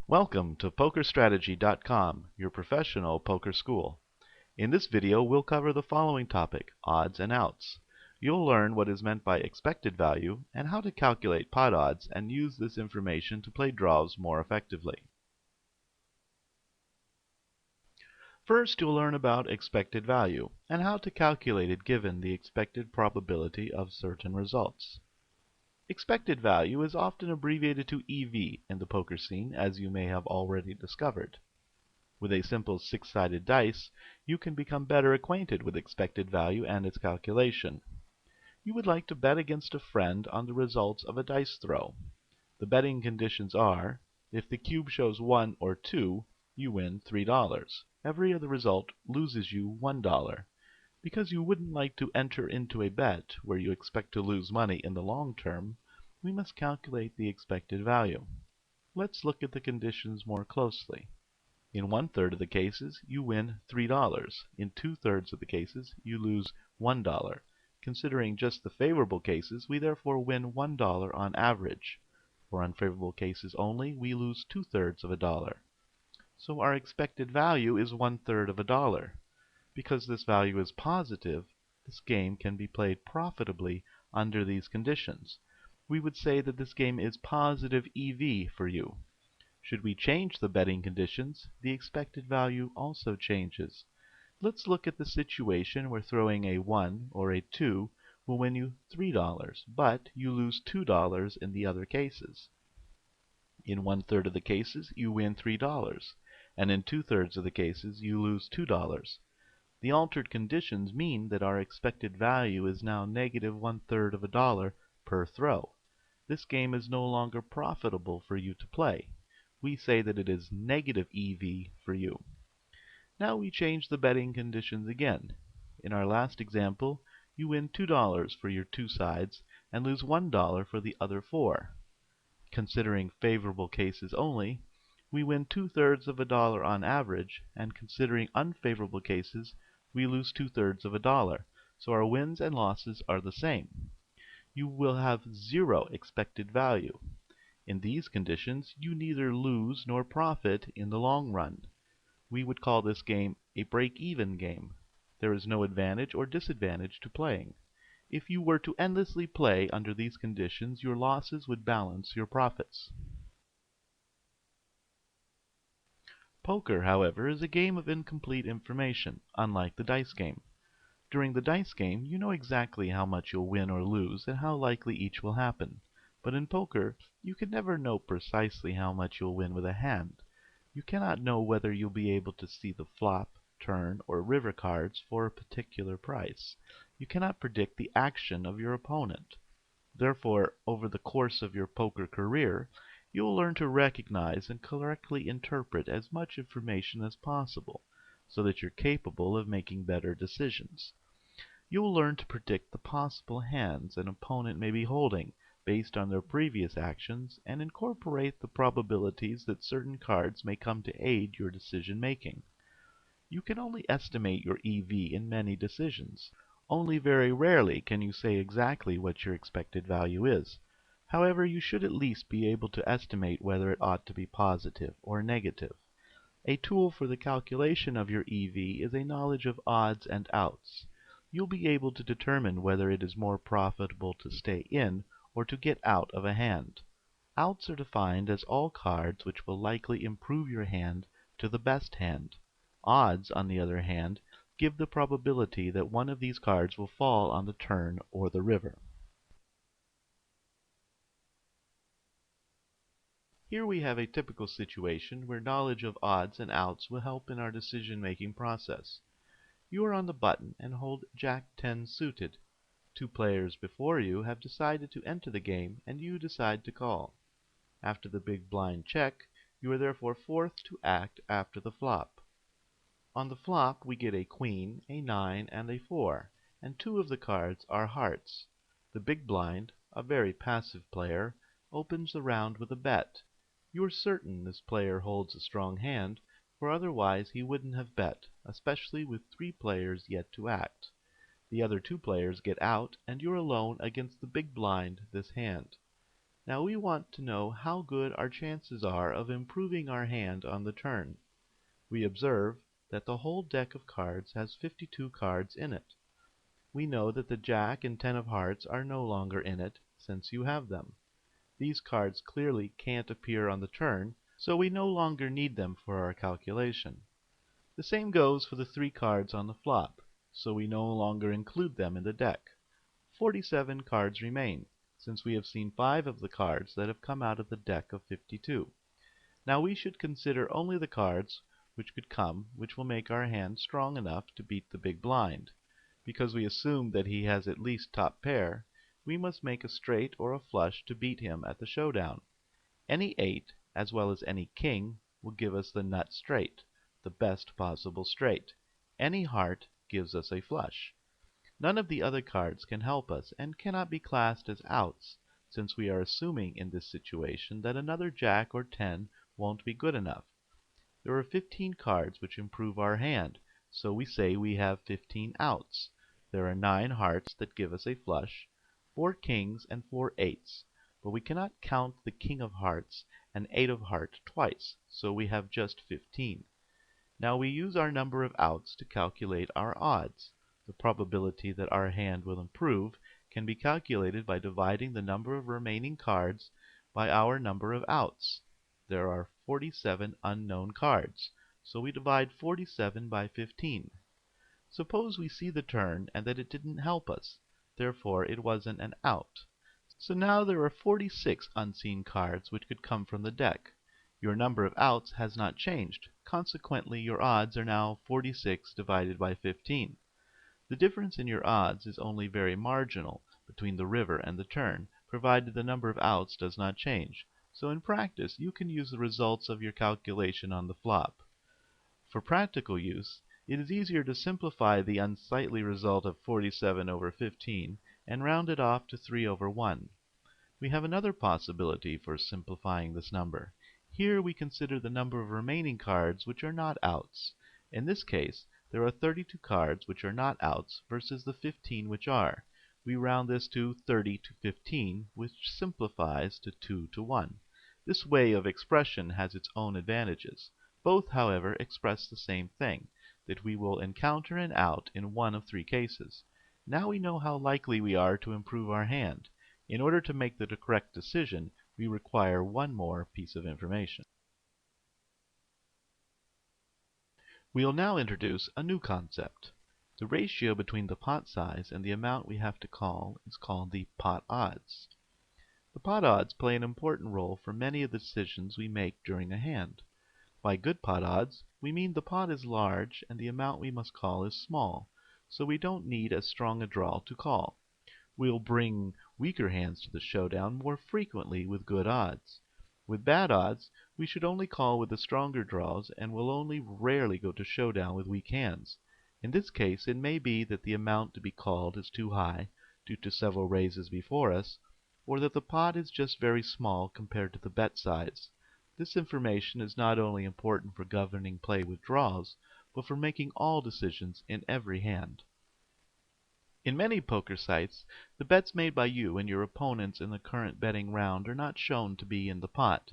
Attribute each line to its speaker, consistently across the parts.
Speaker 1: Welcome to PokerStrategy.com, your professional poker school. In this video, we'll cover the following topic, odds and outs. You'll learn what is meant by expected value and how to calculate pot odds and use this information to play draws more effectively. First, you'll learn about expected value and how to calculate it given the expected probability of certain results. Expected value is often abbreviated to EV in the poker scene, as you may have already discovered. With a simple six-sided dice, you can become better acquainted with expected value and its calculation. You would like to bet against a friend on the results of a dice throw. The betting conditions are, if the cube shows 1 or 2, you win $3. Every other result loses you $1. Because you wouldn't like to enter into a bet where you expect to lose money in the long term, we must calculate the expected value. Let's look at the conditions more closely. In 1/3 of the cases, you win $3. In 2/3 of the cases, you lose $1. Considering just the favorable cases, we therefore win $1 on average. For unfavorable cases only, we lose 2/3 of a dollar. So our expected value is 1/3 of a dollar. Because this value is positive, this game can be played profitably under these conditions. We would say that this game is positive EV for you. Should we change the betting conditions, the expected value also changes. Let's look at the situation where throwing a 1 or a 2 will win you $3, but you lose $2 in the other cases. In 1/3 of the cases, you win $3, and in 2/3 of the cases, you lose $2. The altered conditions mean that our expected value is now negative 1/3 of a dollar per throw. This game is no longer profitable for you to play. We say that it is negative EV for you. Now we change the betting conditions again. In our last example, you win $2 for your two sides and lose $1 for the other four. Considering favorable cases only, we win 2/3 of a dollar on average, and considering unfavorable cases, we lose 2/3 of a dollar, so our wins and losses are the same. You will have zero expected value. In these conditions, you neither lose nor profit in the long run. We would call this game a break-even game. There is no advantage or disadvantage to playing. If you were to endlessly play under these conditions, your losses would balance your profits. Poker, however, is a game of incomplete information, unlike the dice game. During the dice game, you know exactly how much you'll win or lose and how likely each will happen. But in poker, you can never know precisely how much you'll win with a hand. You cannot know whether you'll be able to see the flop, turn, or river cards for a particular price. You cannot predict the action of your opponent. Therefore, over the course of your poker career, you will learn to recognize and correctly interpret as much information as possible, so that you're capable of making better decisions. You will learn to predict the possible hands an opponent may be holding based on their previous actions and incorporate the probabilities that certain cards may come to aid your decision making. You can only estimate your EV in many decisions. Only very rarely can you say exactly what your expected value is. However, you should at least be able to estimate whether it ought to be positive or negative. A tool for the calculation of your EV is a knowledge of odds and outs. You'll be able to determine whether it is more profitable to stay in or to get out of a hand. Outs are defined as all cards which will likely improve your hand to the best hand. Odds, on the other hand, give the probability that one of these cards will fall on the turn or the river. Here we have a typical situation where knowledge of odds and outs will help in our decision-making process. You are on the button and hold Jack-10 suited. Two players before you have decided to enter the game and you decide to call. After the big blind check, you are therefore forced to act after the flop. On the flop we get a queen, a 9, and a 4, and two of the cards are hearts. The big blind, a very passive player, opens the round with a bet. You are certain this player holds a strong hand, for otherwise he wouldn't have bet, especially with three players yet to act. The other two players get out, and you're alone against the big blind this hand. Now we want to know how good our chances are of improving our hand on the turn. We observe that the whole deck of cards has 52 cards in it. We know that the Jack and 10 of hearts are no longer in it, since you have them. These cards clearly can't appear on the turn, so we no longer need them for our calculation. The same goes for the 3 cards on the flop, so we no longer include them in the deck. 47 cards remain, since we have seen 5 of the cards that have come out of the deck of 52. Now we should consider only the cards which will make our hand strong enough to beat the big blind. Because we assume that he has at least top pair, we must make a straight or a flush to beat him at the showdown. Any 8, as well as any king, will give us the nut straight, the best possible straight. Any heart gives us a flush. None of the other cards can help us and cannot be classed as outs, since we are assuming in this situation that another Jack or 10 won't be good enough. There are 15 cards which improve our hand, so we say we have 15 outs. There are 9 hearts that give us a flush, 4 kings and 4 eights, but we cannot count the king of hearts and 8 of hearts twice, so we have just 15. Now we use our number of outs to calculate our odds. The probability that our hand will improve can be calculated by dividing the number of remaining cards by our number of outs. There are 47 unknown cards, so we divide 47 by 15. Suppose we see the turn and that it didn't help us, therefore it wasn't an out. So now there are 46 unseen cards which could come from the deck. Your number of outs has not changed, consequently your odds are now 46 divided by 15. The difference in your odds is only very marginal between the river and the turn, provided the number of outs does not change, so in practice you can use the results of your calculation on the flop. For practical use, it is easier to simplify the unsightly result of 47 over 15 and round it off to 3 over 1. We have another possibility for simplifying this number. Here we consider the number of remaining cards which are not outs. In this case, there are 32 cards which are not outs versus the 15 which are. We round this to 30 to 15, which simplifies to 2 to 1. This way of expression has its own advantages. Both, however, express the same thing, that we will encounter an out in one of 3 cases. Now we know how likely we are to improve our hand. In order to make the correct decision, we require one more piece of information. We will now introduce a new concept. The ratio between the pot size and the amount we have to call is called the pot odds. The pot odds play an important role for many of the decisions we make during a hand. By good pot odds, we mean the pot is large and the amount we must call is small, so we don't need as strong a draw to call. We'll bring weaker hands to the showdown more frequently with good odds. With bad odds, we should only call with the stronger draws and will only rarely go to showdown with weak hands. In this case, it may be that the amount to be called is too high, due to several raises before us, or that the pot is just very small compared to the bet size. This information is not only important for governing play with draws, but for making all decisions in every hand. In many poker sites, the bets made by you and your opponents in the current betting round are not shown to be in the pot.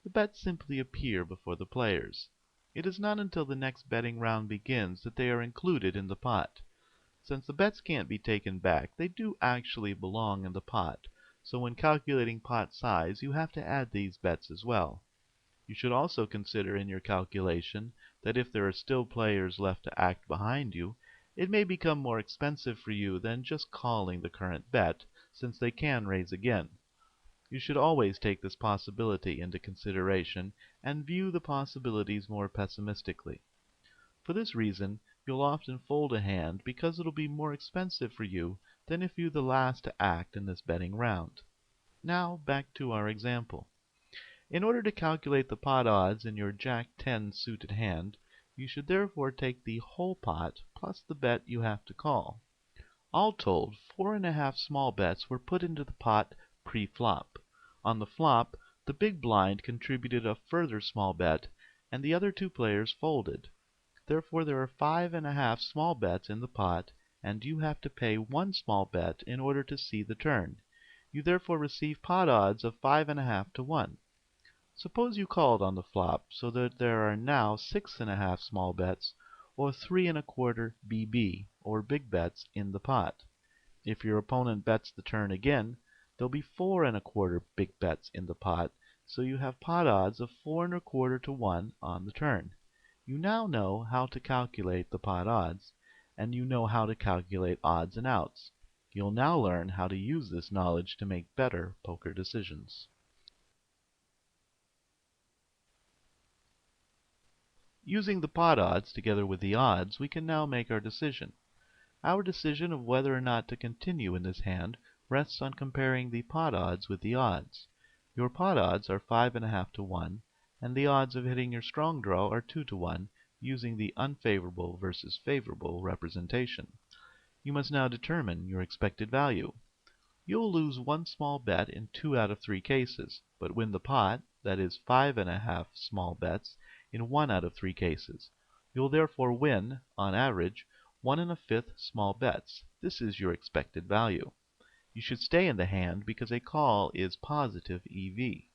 Speaker 1: The bets simply appear before the players. It is not until the next betting round begins that they are included in the pot. Since the bets can't be taken back, they do actually belong in the pot, so when calculating pot size you have to add these bets as well. You should also consider in your calculation that if there are still players left to act behind you, it may become more expensive for you than just calling the current bet, since they can raise again. You should always take this possibility into consideration and view the possibilities more pessimistically. For this reason, you'll often fold a hand because it'll be more expensive for you than if you're the last to act in this betting round. Now back to our example. In order to calculate the pot odds in your Jack-10 suited hand, you should therefore take the whole pot plus the bet you have to call. All told, 4½ small bets were put into the pot pre-flop. On the flop, the big blind contributed a further small bet, and the other 2 players folded. Therefore there are 5½ small bets in the pot, and you have to pay 1 small bet in order to see the turn. You therefore receive pot odds of 5½ to 1. Suppose you called on the flop so that there are now 6½ small bets or 3¼ BB or big bets in the pot. If your opponent bets the turn again, there'll be 4¼ big bets in the pot, so you have pot odds of 4¼ to 1 on the turn. You now know how to calculate the pot odds, and you know how to calculate odds and outs. You'll now learn how to use this knowledge to make better poker decisions. Using the pot odds together with the odds, we can now make our decision. Our decision of whether or not to continue in this hand rests on comparing the pot odds with the odds. Your pot odds are 5½ to 1, and the odds of hitting your strong draw are 2 to 1, using the unfavorable versus favorable representation. You must now determine your expected value. You'll lose one small bet in 2 out of 3 cases, but win the pot, that is 5½ small bets, in 1 out of 3 cases. You'll therefore win, on average, 1½ small bets. This is your expected value. You should stay in the hand because a call is positive EV.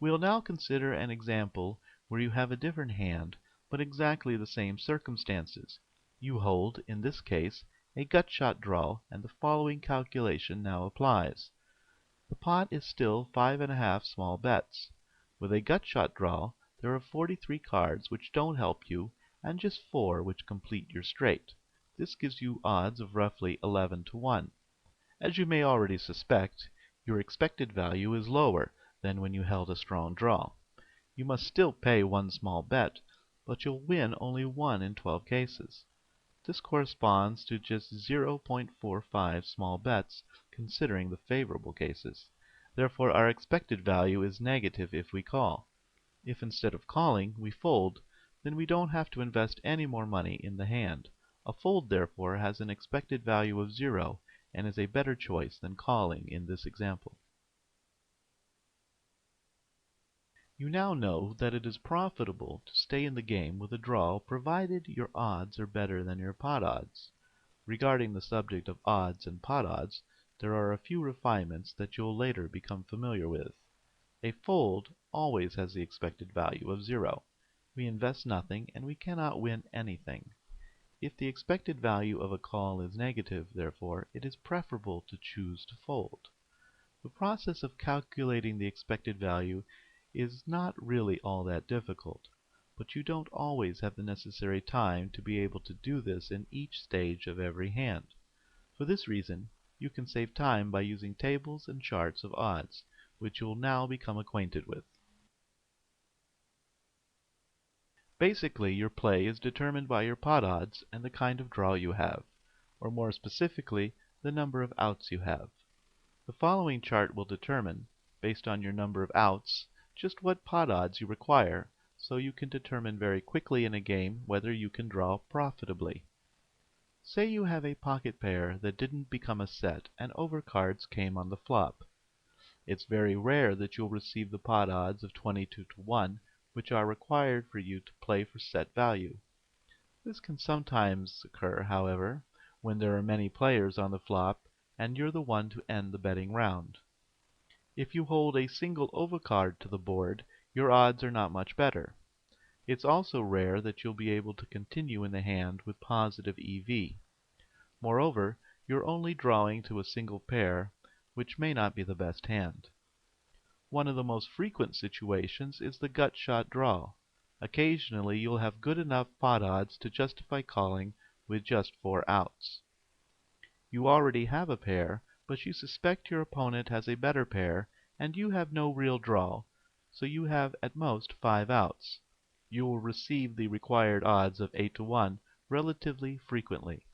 Speaker 1: We'll now consider an example where you have a different hand, but exactly the same circumstances. You hold, in this case, a gut shot draw, and the following calculation now applies. The pot is still 5½ small bets. With a gut shot draw, there are 43 cards which don't help you, and just 4 which complete your straight. This gives you odds of roughly 11 to 1. As you may already suspect, your expected value is lower than when you held a strong draw. You must still pay one small bet, but you'll win only 1 in 12 cases. This corresponds to just 0.45 small bets, considering the favorable cases. Therefore our expected value is negative if we call. If instead of calling we fold, then we don't have to invest any more money in the hand. A fold therefore has an expected value of 0 and is a better choice than calling in this example. You now know that it is profitable to stay in the game with a draw provided your odds are better than your pot odds. Regarding the subject of odds and pot odds, there are a few refinements that you'll later become familiar with. A fold always has the expected value of 0. We invest nothing and we cannot win anything. If the expected value of a call is negative, therefore, it is preferable to choose to fold. The process of calculating the expected value is not really all that difficult, but you don't always have the necessary time to be able to do this in each stage of every hand. For this reason, you can save time by using tables and charts of odds, which you'll now become acquainted with. Basically, your play is determined by your pot odds and the kind of draw you have, or more specifically, the number of outs you have. The following chart will determine, based on your number of outs, just what pot odds you require, so you can determine very quickly in a game whether you can draw profitably. Say you have a pocket pair that didn't become a set and overcards came on the flop. It's very rare that you'll receive the pot odds of 22 to 1, which are required for you to play for set value. This can sometimes occur, however, when there are many players on the flop and you're the one to end the betting round. If you hold a single overcard to the board, your odds are not much better. It's also rare that you'll be able to continue in the hand with positive EV. Moreover, you're only drawing to a single pair, which may not be the best hand. One of the most frequent situations is the gut shot draw. Occasionally you'll have good enough pot odds to justify calling with just 4 outs. You already have a pair, but you suspect your opponent has a better pair, and you have no real draw, so you have at most 5 outs. You will receive the required odds of 8 to 1 relatively frequently.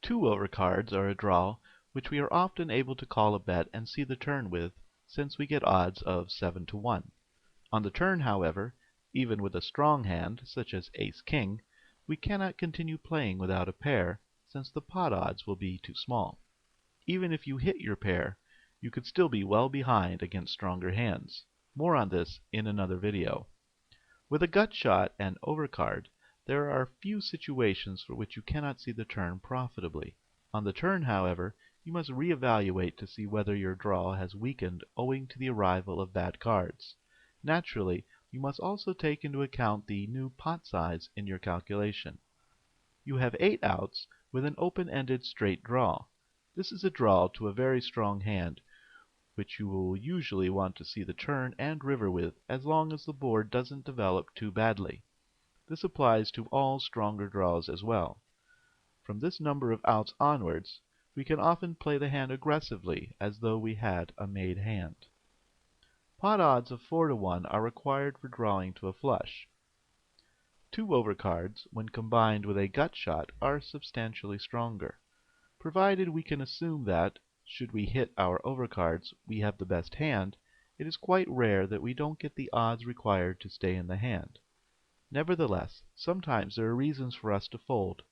Speaker 1: 2 overcards are a draw, which we are often able to call a bet and see the turn with, since we get odds of 7 to 1. On the turn, however, even with a strong hand, such as ace-king, we cannot continue playing without a pair, since the pot odds will be too small. Even if you hit your pair, you could still be well behind against stronger hands. More on this in another video. With a gut shot and overcard, there are few situations for which you cannot see the turn profitably. On the turn, however, you must reevaluate to see whether your draw has weakened owing to the arrival of bad cards. Naturally, you must also take into account the new pot size in your calculation. You have 8 outs with an open-ended straight draw. This is a draw to a very strong hand, which you will usually want to see the turn and river with as long as the board doesn't develop too badly. This applies to all stronger draws as well. From this number of outs onwards, we can often play the hand aggressively as though we had a made hand. Pot odds of 4 to 1 are required for drawing to a flush. 2 overcards, when combined with a gut shot, are substantially stronger. Provided we can assume that, should we hit our overcards, we have the best hand, it is quite rare that we don't get the odds required to stay in the hand. Nevertheless, sometimes there are reasons for us to fold,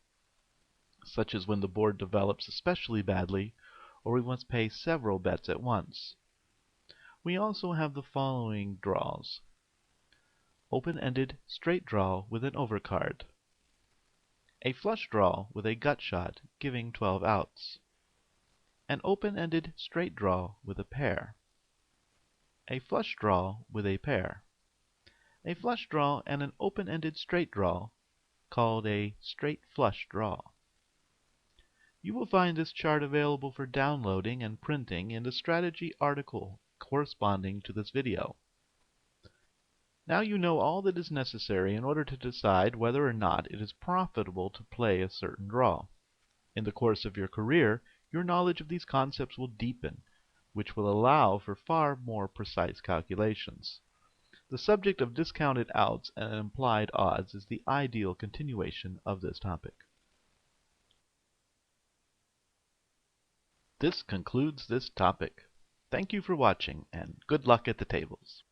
Speaker 1: such as when the board develops especially badly, or we must pay several bets at once. We also have the following draws: open-ended straight draw with an overcard, a flush draw with a gut shot giving 12 outs, an open-ended straight draw with a pair, a flush draw with a pair, a flush draw and an open-ended straight draw called a straight flush draw. You will find this chart available for downloading and printing in the strategy article corresponding to this video. Now you know all that is necessary in order to decide whether or not it is profitable to play a certain draw. In the course of your career, your knowledge of these concepts will deepen, which will allow for far more precise calculations. The subject of discounted outs and implied odds is the ideal continuation of this topic. This concludes this topic. Thank you for watching, and good luck at the tables.